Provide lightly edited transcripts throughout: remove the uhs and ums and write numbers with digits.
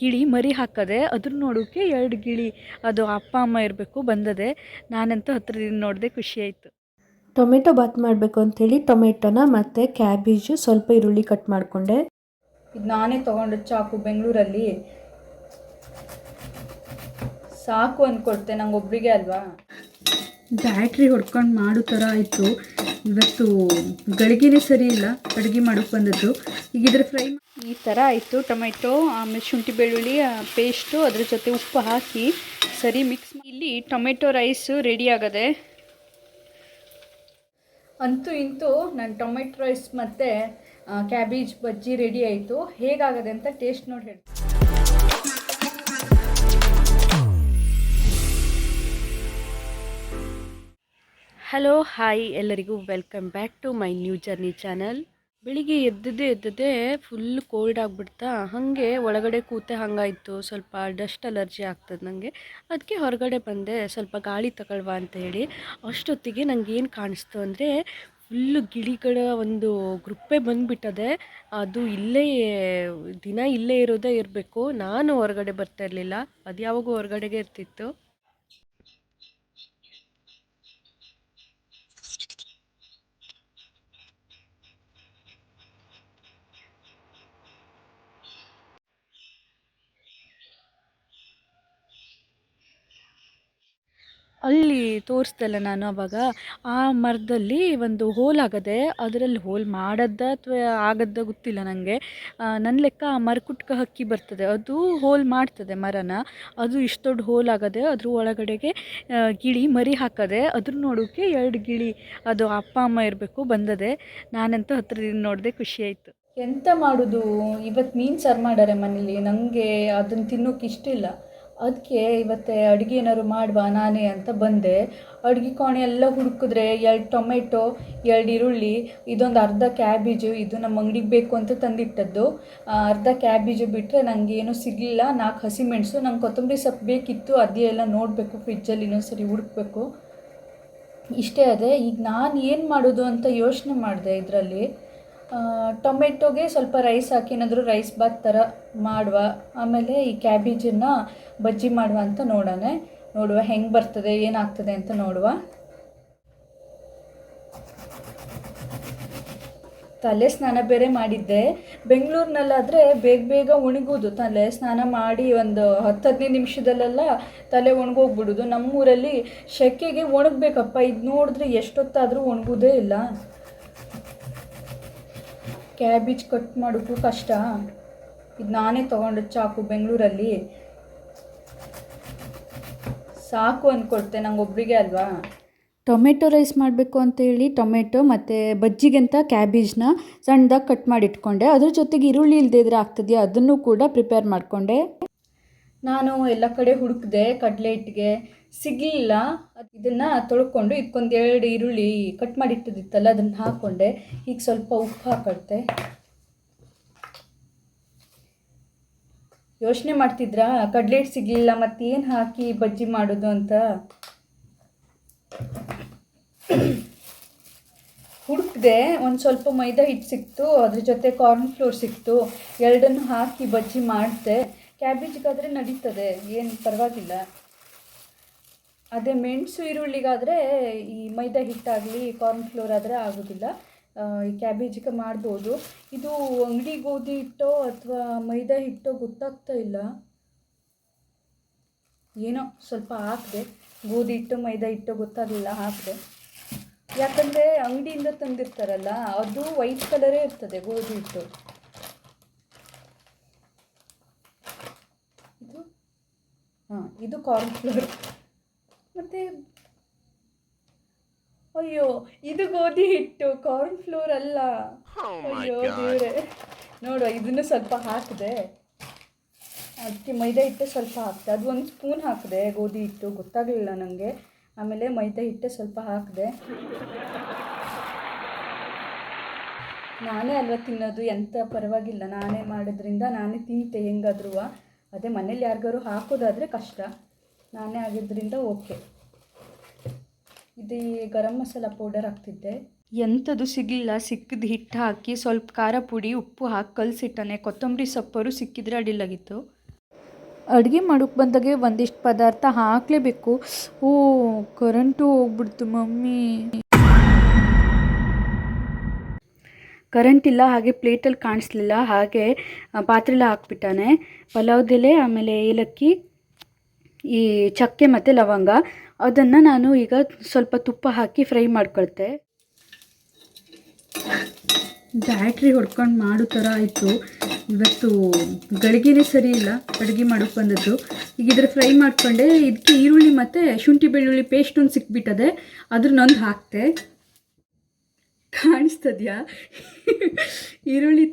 ಗಿಳಿ ಮರಿ ಹಾಕದೆ ಅದ್ರ ನೋಡೋಕ್ಕೆ 2 ಗಿಳಿ ಅದು ಅಪ್ಪ ಅಮ್ಮ ಇರಬೇಕು ಬಂದದೆ. ನಾನಂತೂ ಹತ್ರದಿಂದ ನೋಡಿದೆ, ಖುಷಿ ಆಯಿತು. ಟೊಮೆಟೊ ಬಾತ್ ಮಾಡಬೇಕು ಅಂಥೇಳಿ ಟೊಮೆಟೊನ ಮತ್ತು ಕ್ಯಾಬೇಜು ಸ್ವಲ್ಪ ಈರುಳ್ಳಿ ಕಟ್ ಮಾಡಿಕೊಂಡೆ. ಇದು ನಾನೇ ತೊಗೊಂಡು ಚಾಕು ಬೆಂಗಳೂರಲ್ಲಿ, ಸಾಕು ಅಂದ್ಕೊಡ್ತೆ, ನಂಗೆ ಒಬ್ರಿಗೆ ಅಲ್ವಾ. ಬ್ಯಾಟ್ರಿ ಹೊಡ್ಕೊಂಡು ಮಾಡೋ ಥರ ಆಯಿತು. ಇವತ್ತು ಗಳಿಗೆನೇ ಸರಿ ಇಲ್ಲ ಅಡುಗೆ ಮಾಡೋಕ್ಕೆ ಬಂದದ್ದು. ಈಗ ಇದ್ರ ಫ್ರೈ ಈ ಥರ ಆಯಿತು. ಟೊಮೆಟೊ ಆಮೇಲೆ ಶುಂಠಿ ಬೆಳ್ಳುಳ್ಳಿ ಪೇಸ್ಟು ಅದ್ರ ಜೊತೆ ಉಪ್ಪು ಹಾಕಿ ಸರಿ ಮಿಕ್ಸ್. ಇಲ್ಲಿ ಟೊಮೆಟೊ ರೈಸು ರೆಡಿ ಆಗದೆ. ಅಂತೂ ಇಂತೂ ನನ್ನ ಟೊಮೆಟೊ ರೈಸ್ ಮತ್ತು ಕ್ಯಾಬೇಜ್ ಬಜ್ಜಿ ರೆಡಿ ಆಯಿತು. ಹೇಗಾಗದೆ ಅಂತ ಟೇಸ್ಟ್ ನೋಡಿ ಹೇಳಿ. ಹಲೋ ಹಾಯ್ ಎಲ್ಲರಿಗೂ, welcome back to my new journey channel. ಬೆಳಿಗ್ಗೆ ಎದ್ದದೇ ಫುಲ್ ಕೋಲ್ಡ್ ಆಗಿಬಿಡ್ತಾ, ಹಾಗೆ ಒಳಗಡೆ ಕೂತೆ ಹಂಗಾಯಿತು. ಸ್ವಲ್ಪ ಡಸ್ಟ್ ಅಲರ್ಜಿ ಆಗ್ತದೆ ನನಗೆ. ಅದಕ್ಕೆ ಹೊರಗಡೆ ಬಂದೆ, ಸ್ವಲ್ಪ ಗಾಳಿ ತಗೊಳ್ವಾ ಅಂತ ಹೇಳಿ. ಅಷ್ಟೊತ್ತಿಗೆ ನನಗೆ ಏನು ಕಾಣಿಸ್ತು ಅಂದರೆ, ಫುಲ್ಲು ಗಿಳಿಗಳ ಒಂದು ಗ್ರೂಪೇ ಬಂದುಬಿಟ್ಟದೆ. ಅದು ಇಲ್ಲೇ ದಿನ ಇಲ್ಲೇ ಇರೋದೇ ಇರಬೇಕು. ನಾನು ಹೊರಗಡೆ ಬರ್ತಾ ಇರಲಿಲ್ಲ, ಅದು ಯಾವಾಗೂ ಹೊರಗಡೆಗೆ ಇರ್ತಿತ್ತು. ಅಲ್ಲಿ ತೋರಿಸ್ದಲ್ಲ ನಾನು ಆವಾಗ, ಆ ಮರದಲ್ಲಿ ಒಂದು ಹೋಲ್ ಆಗದೆ. ಅದರಲ್ಲಿ ಹೋಲ್ ಮಾಡದ್ದ ಅಥವಾ ಆಗದ್ದ ಗೊತ್ತಿಲ್ಲ ನನಗೆ. ನನ್ನ ಲೆಕ್ಕ ಆ ಮರಕುಟ್ಕ ಹಕ್ಕಿ ಬರ್ತದೆ, ಅದು ಹೋಲ್ ಮಾಡ್ತದೆ ಮರನ. ಅದು ಇಷ್ಟು ದೊಡ್ಡ ಹೋಲ್ ಆಗದೆ, ಅದ್ರ ಒಳಗಡೆಗೆ ಗಿಳಿ ಮರಿ ಹಾಕದೆ. ಅದ್ರ ನೋಡೋಕ್ಕೆ 2 ಗಿಳಿ ಅದು ಅಪ್ಪ ಅಮ್ಮ ಇರಬೇಕು ಬಂದದೆ. ನಾನಂತೂ ಹತ್ರದಿಂದ ನೋಡಿದೆ, ಖುಷಿ ಆಯಿತು. ಎಂತ ಮಾಡೋದು, ಇವತ್ತು ಮೀನು ಸಾರು ಮಾಡಾರೆ ಮನೇಲಿ. ನನಗೆ ಅದನ್ನು ತಿನ್ನೋಕೆ ಇಷ್ಟ ಇಲ್ಲ. ಅದಕ್ಕೆ ಇವತ್ತು ಅಡುಗೆ ಏನಾದ್ರು ಮಾಡುವ ನಾನೇ ಅಂತ ಬಂದೆ. ಅಡುಗೆ ಕೋಣೆ ಎಲ್ಲ ಹುಡುಕಿದ್ರೆ 2 ಟೊಮೆಟೊ, 2 ಈರುಳ್ಳಿ, ಇದೊಂದು ಅರ್ಧ ಕ್ಯಾಬೇಜು, ಇದು ನಮ್ಮ ಅಂಗಡಿಗೆ ಬೇಕು ಅಂತ ತಂದಿಟ್ಟದ್ದು. ಅರ್ಧ ಕ್ಯಾಬೇಜು ಬಿಟ್ಟರೆ ನನಗೆ ಏನೂ ಸಿಗಲಿಲ್ಲ. 4 ಹಸಿಮೆಣಸು, ನಂಗೆ ಕೊತ್ತಂಬರಿ ಸೊಪ್ಪು ಬೇಕಿತ್ತು. ಅದೇ ಎಲ್ಲ ನೋಡಬೇಕು, ಫ್ರಿಜ್ಜಲ್ಲಿ ಇನ್ನೊಂದ್ಸರಿ ಹುಡುಕಬೇಕು. ಇಷ್ಟೇ ಅದೇ. ಈಗ ನಾನು ಏನು ಮಾಡೋದು ಅಂತ ಯೋಚನೆ ಮಾಡಿದೆ. ಇದರಲ್ಲಿ ಟೊಮೆಟೊಗೆ ಸ್ವಲ್ಪ ರೈಸ್ ಹಾಕಿ ಏನಾದರೂ ರೈಸ್ ಬಾತ್ ಥರ ಮಾಡುವ, ಆಮೇಲೆ ಈ ಕ್ಯಾಬೇಜನ್ನು ಬಜ್ಜಿ ಮಾಡುವ ಅಂತ ನೋಡುವ ಹೆಂಗೆ ಬರ್ತದೆ ಏನಾಗ್ತದೆ ಅಂತ ನೋಡುವ. ತಲೆ ಸ್ನಾನ ಬೇರೆ ಮಾಡಿದ್ದೆ. ಬೆಂಗಳೂರಿನಲ್ಲಾದರೆ ಬೇಗ ಒಣಗೋದು. ತಲೆ ಸ್ನಾನ ಮಾಡಿ ಒಂದು 10-15 ನಿಮಿಷದಲ್ಲೆಲ್ಲ ತಲೆ ಒಣಗೋಗ್ಬಿಡೋದು. ನಮ್ಮೂರಲ್ಲಿ ಸೆಕೆಗೆ ಒಣಗಬೇಕಪ್ಪ. ಇದು ನೋಡಿದ್ರೆ ಎಷ್ಟೊತ್ತಾದರೂ ಒಣಗೋದೇ ಇಲ್ಲ. ಕ್ಯಾಬೇಜ್ ಕಟ್ ಮಾಡೋಕ್ಕೂ ಕಷ್ಟ. ಇದು ನಾನೇ ತೊಗೊಂಡು ಚಾಕು ಬೆಂಗಳೂರಲ್ಲಿ, ಸಾಕು ಅಂದ್ಕೊಡ್ತೆ, ನಂಗೆ ಒಬ್ರಿಗೆ ಅಲ್ವಾ. ಟೊಮೆಟೊ ರೈಸ್ ಮಾಡಬೇಕು ಅಂತೇಳಿ ಟೊಮೆಟೊ ಮತ್ತು ಬಜ್ಜಿಗೆಂತ ಕ್ಯಾಬೇಜ್ನ ಸಣ್ಣದಾಗಿ ಕಟ್ ಮಾಡಿ ಇಟ್ಕೊಂಡೆ. ಅದ್ರ ಜೊತೆಗೆ ಈರುಳ್ಳಿ ಇಲ್ಲದೇ ಇದ್ರೆ ಆಗ್ತದೆಯಾ, ಅದನ್ನು ಕೂಡ ಪ್ರಿಪೇರ್ ಮಾಡಿಕೊಂಡೆ. ನಾನು ಎಲ್ಲ ಕಡೆ ಹುಡುಕಿದೆ, ಕಡಲೆ ಹಿಟ್ಟಿಗೆ ಸಿಗಲಿಲ್ಲ. ಇದನ್ನು ತೊಳ್ಕೊಂಡು ಇದಕ್ಕೊಂದು 2 ಈರುಳ್ಳಿ ಕಟ್ ಮಾಡಿ ಇಟ್ಟಿದ್ದಿತ್ತಲ್ಲ ಅದನ್ನು ಹಾಕ್ಕೊಂಡೆ. ಈಗ ಸ್ವಲ್ಪ ಉಪ್ಪು ಹಾಕೊಳ್ತೆ. ಯೋಚನೆ ಮಾಡ್ತಿದ್ರಾ ಕಡಲೆ ಹಿಟ್ಟು ಸಿಗಲಿಲ್ಲ ಮತ್ತೇನು ಹಾಕಿ ಬಜ್ಜಿ ಮಾಡೋದು ಅಂತ? ಹುಡುಕಿದೆ, ಒಂದು ಸ್ವಲ್ಪ ಮೈದಾ ಹಿಟ್ಟು ಸಿಕ್ತು, ಅದ್ರ ಜೊತೆ ಕಾರ್ನ್ ಫ್ಲೋರ್ ಸಿಕ್ತು. 2 ಹಾಕಿ ಬಜ್ಜಿ ಮಾಡಿದೆ. ಕ್ಯಾಬೇಜ್ಗಾದರೆ ನಡೀತದೆ, ಏನು ಪರವಾಗಿಲ್ಲ. ಅದೇ ಮೆಣಸು ಈರುಳ್ಳಿಗಾದರೆ ಈ ಮೈದಾ ಹಿಟ್ಟಾಗಲಿ ಕಾರ್ನ್ ಫ್ಲೋರ್ ಆದರೆ ಆಗೋದಿಲ್ಲ. ಈ ಕ್ಯಾಬೇಜಿಗೆ ಮಾಡ್ಬೋದು. ಇದು ಅಂಗಡಿ ಗೋಧಿ ಹಿಟ್ಟೋ ಅಥವಾ ಮೈದಾ ಹಿಟ್ಟೋ ಗೊತ್ತಾಗ್ತಾ ಇಲ್ಲ. ಏನೋ ಸ್ವಲ್ಪ ಹಾಕಿದೆ, ಗೋಧಿ ಹಿಟ್ಟು ಮೈದಾ ಹಿಟ್ಟು ಗೊತ್ತಾಗಲಿಲ್ಲ, ಹಾಕಿದೆ. ಯಾಕಂದರೆ ಅಂಗಡಿಯಿಂದ ತಂದಿರ್ತಾರಲ್ಲ, ಅದು ವೈಟ್ ಕಲರೇ ಇರ್ತದೆ ಗೋಧಿ ಹಿಟ್ಟು. ಇದು ಕಾರ್ನ್ ಫ್ಲೋರ್. ಮತ್ತು ಅಯ್ಯೋ, ಇದು ಗೋಧಿ ಹಿಟ್ಟು, ಕಾರ್ನ್ ಫ್ಲೋರ್ ಅಲ್ಲ. ಅಯ್ಯೋ ದೇವ್ರೆ. ನೋಡು, ಇದನ್ನು ಸ್ವಲ್ಪ ಹಾಕಿದೆ. ಅದಕ್ಕೆ ಮೈದಾ ಹಿಟ್ಟು ಸ್ವಲ್ಪ ಹಾಕಿದೆ. ಅದು 1 ಸ್ಪೂನ್ ಹಾಕಿದೆ ಗೋಧಿ ಹಿಟ್ಟು, ಗೊತ್ತಾಗಲಿಲ್ಲ ನನಗೆ. ಆಮೇಲೆ ಮೈದಾ ಹಿಟ್ಟು ಸ್ವಲ್ಪ ಹಾಕಿದೆ. ನಾನೇ ಅಲ್ವಾ ತಿನ್ನೋದು, ಎಂತ ಪರವಾಗಿಲ್ಲ, ನಾನೇ ಮಾಡೋದ್ರಿಂದ ನಾನೇ ತಿಂತೆ ಹೆಂಗಾದ್ರೂ. ಅದೇ ಮನೇಲಿ ಯಾರಿಗಾರು ಹಾಕೋದಾದರೆ ಕಷ್ಟ, ನಾನೇ ಆಗಿದ್ದರಿಂದ ಓಕೆ. ಇದು ಗರಂ ಮಸಾಲ ಪೌಡರ್ ಹಾಕ್ತಿದ್ದೆ. ಎಂಥದ್ದು ಸಿಗಲಿಲ್ಲ. ಸಿಕ್ಕಿದ ಹಿಟ್ಟು ಹಾಕಿ ಸ್ವಲ್ಪ ಖಾರ ಪುಡಿ ಉಪ್ಪು ಹಾಕಿ ಕಲಸಿಟ್ಟನೆ. ಕೊತ್ತಂಬರಿ ಸೊಪ್ಪರು ಸಿಕ್ಕಿದ್ರೆ ಅಡಿಲಾಗಿತ್ತು. ಅಡುಗೆ ಮಾಡೋಕ್ಕೆ ಬಂದಾಗೆ ಒಂದಿಷ್ಟು ಪದಾರ್ಥ ಹಾಕಲೇಬೇಕು. ಓ ಕರೆಂಟು ಹೋಗ್ಬಿಡ್ತು ಮಮ್ಮಿ. ಕರೆಂಟ್ ಇಲ್ಲ, ಹಾಗೆ ಪ್ಲೇಟಲ್ಲಿ ಕಾಣಿಸ್ಲಿಲ್ಲ, ಹಾಗೆ ಪಾತ್ರೆಲ್ಲ ಹಾಕ್ಬಿಟ್ಟಾನೆ. ಪಲಾವ್ದೆಲೆ, ಆಮೇಲೆ ಏಲಕ್ಕಿ, ಈ ಚಕ್ಕೆ ಮತ್ತು ಲವಂಗ, ಅದನ್ನು ನಾನು ಈಗ ಸ್ವಲ್ಪ ತುಪ್ಪ ಹಾಕಿ ಫ್ರೈ ಮಾಡ್ಕೊಳ್ತೆ. ಬ್ಯಾಟ್ರಿ ಹೊಡ್ಕೊಂಡು ಮಾಡೋ ಥರ ಆಯಿತು. ಇವತ್ತು ಗಳಿಗೆನೇ ಸರಿ ಇಲ್ಲ ಅಡುಗೆ ಮಾಡೋಕ್ಕೆ ಬಂದದ್ದು. ಈಗ ಇದ್ರ ಫ್ರೈ ಮಾಡಿಕೊಂಡೆ. ಇದಕ್ಕೆ ಈರುಳ್ಳಿ ಮತ್ತು ಶುಂಠಿ ಬೆಳ್ಳುಳ್ಳಿ ಪೇಸ್ಟ್ ಒಂದು ಸಿಕ್ಬಿಟ್ಟದೆ, ಅದ್ರನ್ನೊಂದು ಹಾಕ್ತೆ. ಕಾಣಿಸ್ತದ್ಯಾ? ಈರುಳ್ಳಿ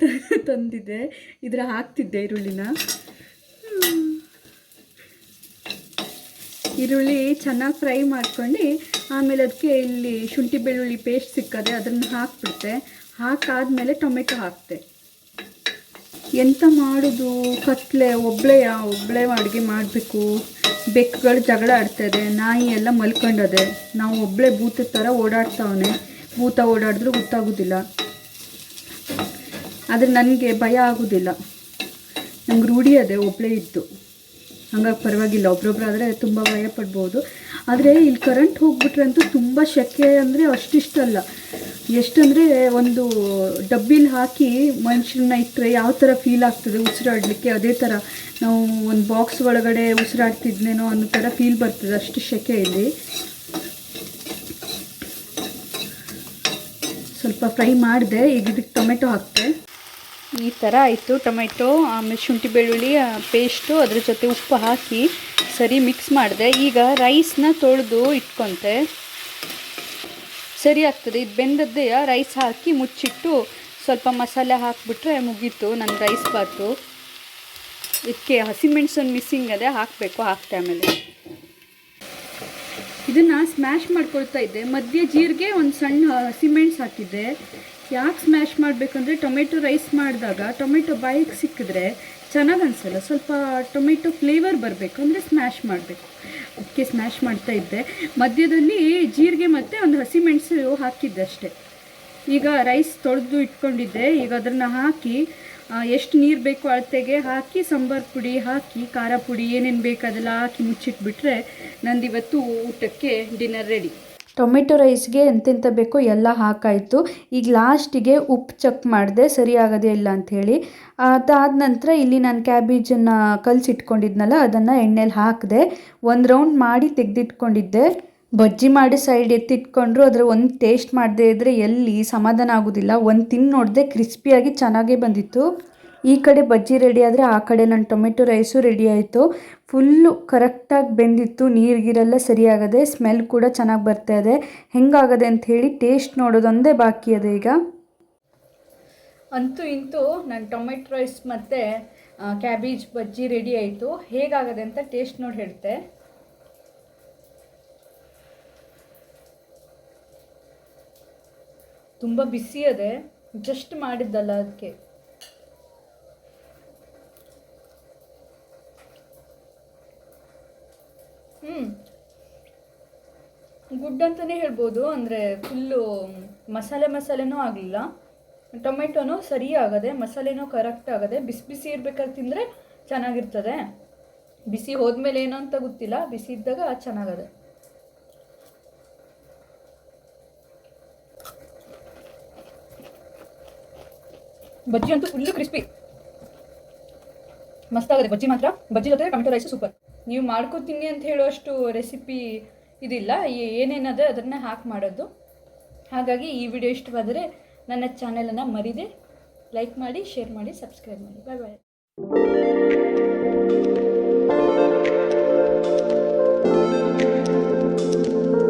ತಂದಿದ್ದೆ, ಇದ್ರ ಹಾಕ್ತಿದ್ದೆ ಈರುಳ್ಳಿನ. ಈರುಳ್ಳಿ ಚೆನ್ನಾಗಿ ಫ್ರೈ ಮಾಡ್ಕೊಂಡು ಆಮೇಲೆ ಅದಕ್ಕೆ ಇಲ್ಲಿ ಶುಂಠಿ ಬೆಳ್ಳುಳ್ಳಿ ಪೇಸ್ಟ್ ಸಿಕ್ಕದೆ, ಅದನ್ನು ಹಾಕ್ಬಿಡ್ತೆ. ಹಾಕಾದ್ಮೇಲೆ ಟೊಮೆಟೊ ಹಾಕ್ತೆ. ಎಂತ ಮಾಡೋದು, ಒಬ್ಬಳೇ ಅಡುಗೆ ಮಾಡಬೇಕು. ಬೆಕ್ಕುಗಳು ಜಗಳ ಆಡ್ತಾಯಿದೆ, ನಾಯಿ ಎಲ್ಲ ಮಲ್ಕೊಂಡದೆ, ನಾವು ಒಬ್ಬಳೇ ಭೂತದ ಥರ ಓಡಾಡ್ತಾವನೆ. ಭೂತ ಓಡಾಡಿದ್ರೂ ಗೊತ್ತಾಗೋದಿಲ್ಲ. ಆದರೆ ನನಗೆ ಭಯ ಆಗೋದಿಲ್ಲ, ನಂಗೆ ರೂಢಿ ಅದೇ ಒಬ್ಬಳೇ ಇದ್ದು, ಹಂಗಾಗಿ ಪರವಾಗಿಲ್ಲ. ಒಬ್ರೊಬ್ಬರಾದರೆ ತುಂಬ ಭಯ ಪಡ್ಬೋದು. ಆದರೆ ಇಲ್ಲಿ ಕರೆಂಟ್ ಹೋಗ್ಬಿಟ್ರಂತೂ ತುಂಬ ಸೆಕೆ, ಅಂದರೆ ಅಷ್ಟಿಷ್ಟಲ್ಲ. ಎಷ್ಟಂದರೆ ಒಂದು ಡಬ್ಬಿಲಿ ಹಾಕಿ ಮನುಷ್ಯರನ್ನ ಇಟ್ಟರೆ ಯಾವ ಥರ ಫೀಲ್ ಆಗ್ತದೆ ಉಸಿರಾಡಲಿಕ್ಕೆ, ಅದೇ ಥರ ನಾವು ಒಂದು ಬಾಕ್ಸ್ ಒಳಗಡೆ ಉಸಿರಾಡ್ತಿದ್ನೇನೋ ಅನ್ನೋ ಥರ ಫೀಲ್ ಬರ್ತದೆ, ಅಷ್ಟು ಸೆಕೆ ಇಲ್ಲಿ. ಸ್ವಲ್ಪ ಫ್ರೈ ಮಾಡಿದೆ. ಈಗ ಇದಕ್ಕೆ ಟೊಮೆಟೊ ಹಾಕ್ತೆ. ಈ ಥರ ಆಯಿತು. ಟೊಮೆಟೊ ಆಮೇಲೆ ಶುಂಠಿ ಬೆಳ್ಳುಳ್ಳಿ ಪೇಸ್ಟು, ಅದ್ರ ಜೊತೆ ಉಪ್ಪು ಹಾಕಿ ಸರಿ ಮಿಕ್ಸ್ ಮಾಡಿದೆ. ಈಗ ರೈಸ್ನ ತೊಳೆದು ಇಟ್ಕೊತೆ. ಸರಿ ಆಗ್ತದೆ. ಇದು ಬೆಂದದ್ದೇ ರೈಸ್ ಹಾಕಿ ಮುಚ್ಚಿಟ್ಟು ಸ್ವಲ್ಪ ಮಸಾಲೆ ಹಾಕಿಬಿಟ್ರೆ ಮುಗೀತು ನನ್ನ ರೈಸ್ ಬಾತು. ಇದಕ್ಕೆ ಹಸಿಮೆಣ್ಸನ್ನು ಮಿಸ್ಸಿಂಗ್ ಅದೇ, ಹಾಕಬೇಕು, ಹಾಕ್ತೆ. ಆಮೇಲೆ ಇದನ್ನು ಸ್ಮ್ಯಾಶ್ ಮಾಡ್ಕೊಳ್ತಾ ಇದ್ದೆ. ಮಧ್ಯೆ ಜೀರಿಗೆ ಒಂದು ಸಣ್ಣ ಹಸಿಮೆಣ್ಸು ಹಾಕಿದ್ದೆ. ಯಾಕೆ ಸ್ಮ್ಯಾಶ್ ಮಾಡಬೇಕಂದ್ರೆ ಟೊಮೆಟೊ ರೈಸ್ ಮಾಡಿದಾಗ ಟೊಮೆಟೊ ಬಾಯಿಗೆ ಸಿಕ್ಕಿದ್ರೆ ಚೆನ್ನಾಗಿ ಅನಿಸಲ್ಲ. ಸ್ವಲ್ಪ ಟೊಮೆಟೊ ಫ್ಲೇವರ್ ಬರಬೇಕು ಅಂದರೆ ಸ್ಮ್ಯಾಶ್ ಮಾಡಬೇಕು. ಅದಕ್ಕೆ ಸ್ಮ್ಯಾಶ್ ಮಾಡ್ತಾ ಇದ್ದೆ. ಮಧ್ಯದಲ್ಲಿ ಜೀರಿಗೆ ಮತ್ತು ಒಂದು ಹಸಿಮೆಣಸು ಹಾಕಿದ್ದೆ ಅಷ್ಟೇ. ಈಗ ರೈಸ್ ತೊಳೆದು ಇಟ್ಕೊಂಡಿದ್ದೆ. ಈಗ ಅದನ್ನು ಹಾಕಿ ಎಷ್ಟು ನೀರು ಬೇಕೋ ಅಳತೆಗೆ ಹಾಕಿ, ಸಾಂಬಾರು ಪುಡಿ ಹಾಕಿ, ಖಾರ ಪುಡಿ ಏನೇನು ಬೇಕು ಅದೆಲ್ಲ ಹಾಕಿ ಮುಚ್ಚಿಟ್ಬಿಟ್ರೆ ನಂದಿವತ್ತು ಊಟಕ್ಕೆ ಡಿನ್ನರ್ ರೆಡಿ. ಟೊಮೆಟೊ ರೈಸ್ಗೆ ಎಂತೆಂಥ ಬೇಕೋ ಎಲ್ಲ ಹಾಕಾಯಿತು. ಈಗ ಲಾಸ್ಟಿಗೆ ಉಪ್ಪು ಚೆಕ್ ಮಾಡಿದೆ ಸರಿ ಆಗೋದೇ ಇಲ್ಲ ಅಂಥೇಳಿ. ಅದಾದ ನಂತರ ಇಲ್ಲಿ ನಾನು ಕ್ಯಾಬೇಜನ್ನು ಕಲಸಿಟ್ಕೊಂಡಿದ್ನಲ್ಲ ಅದನ್ನು ಎಣ್ಣೆಲಿ ಹಾಕಿದೆ. ಒಂದು ರೌಂಡ್ ಮಾಡಿ ತೆಗೆದಿಟ್ಕೊಂಡಿದ್ದೆ. ಬಜ್ಜಿ ಮಾಡಿ ಸೈಡ್ ಎತ್ತಿಟ್ಕೊಂಡ್ರು, ಅದರ ಒಂದು ಟೇಸ್ಟ್ ಮಾಡದೇ ಇದ್ದರೆ ಎಲ್ಲಿ ಸಮಾಧಾನ ಆಗೋದಿಲ್ಲ. ಒಂದು ತಿಂದು ನೋಡಿದೆ, ಕ್ರಿಸ್ಪಿಯಾಗಿ ಚೆನ್ನಾಗೇ ಬಂದಿತ್ತು. ಈ ಕಡೆ ಬಜ್ಜಿ ರೆಡಿ ಆದರೆ ಆ ಕಡೆ ನನ್ನ ಟೊಮೆಟೊ ರೈಸು ರೆಡಿ ಆಯಿತು. ಫುಲ್ಲು ಕರೆಕ್ಟಾಗಿ ಬೆಂದಿತ್ತು, ನೀರಿಗಿರೆಲ್ಲ ಸರಿಯಾಗದೆ, ಸ್ಮೆಲ್ ಕೂಡ ಚೆನ್ನಾಗಿ ಬರ್ತಾ ಇದೆ. ಹೆಂಗಾಗದೆ ಅಂಥೇಳಿ ಟೇಸ್ಟ್ ನೋಡೋದೊಂದೇ ಬಾಕಿ ಇದೆ ಈಗ. ಅಂತೂ ಇಂತೂ ನನ್ನ ಟೊಮೆಟೊ ರೈಸ್ ಮತ್ತು ಕ್ಯಾಬೇಜ್ ಬಜ್ಜಿ ರೆಡಿ ಆಯಿತು. ಹೇಗಾಗದೆ ಅಂತ ಟೇಸ್ಟ್ ನೋಡಿ ಹೇಳ್ತೆ. ತುಂಬ ಬಿಸಿ ಅದೇ, ಜಸ್ಟ್ ಮಾಡಿದ್ದಲ್ಲ ಅದಕ್ಕೆ. ಗುಡ್ ಅಂತಲೇ ಹೇಳ್ಬೋದು. ಅಂದರೆ ಫುಲ್ಲು ಮಸಾಲೆನೂ ಆಗಲಿಲ್ಲ, ಟೊಮೆಟೊನೂ ಸರಿ ಆಗದೆ, ಮಸಾಲೆನೂ ಕರೆಕ್ಟ್ ಆಗದೆ. ಬಿಸಿ ಬಿಸಿ ಇರ್ಬೇಕಾದ್ರೆ ತಿಂದರೆ ಚೆನ್ನಾಗಿರ್ತದೆ. ಬಿಸಿ ಹೋದ್ಮೇಲೆ ಏನೋ ಅಂತ ಗೊತ್ತಿಲ್ಲ, ಬಿಸಿ ಇದ್ದಾಗ ಚೆನ್ನಾಗದೆ. ಬಜ್ಜಿ ಅಂತೂ ಫುಲ್ಲು ಕ್ರಿಸ್ಪಿ, ಮಸ್ತಾಗದೆ ಬಜ್ಜಿ ಮಾತ್ರ. ಬಜ್ಜಿ ಜೊತೆ ಟೊಮೆಟೊ ರೈಸು ಸೂಪರ್. ನೀವು ಮಾಡ್ಕೊತೀನಿ ಅಂತ ಹೇಳುವಷ್ಟು ರೆಸಿಪಿ ಇದಿಲ್ಲ, ಏನೇನದೆ ಅದನ್ನು ಹಾಕಿ ಮಾಡೋದು. ಹಾಗಾಗಿ ಈ ವಿಡಿಯೋ ಇಷ್ಟವಾದರೆ ನನ್ನ ಚಾನೆಲನ್ನು ಮರಿದೆ ಲೈಕ್ ಮಾಡಿ, ಶೇರ್ ಮಾಡಿ, ಸಬ್ಸ್ಕ್ರೈಬ್ ಮಾಡಿ. ಬಾಯ್ ಬಾಯ್.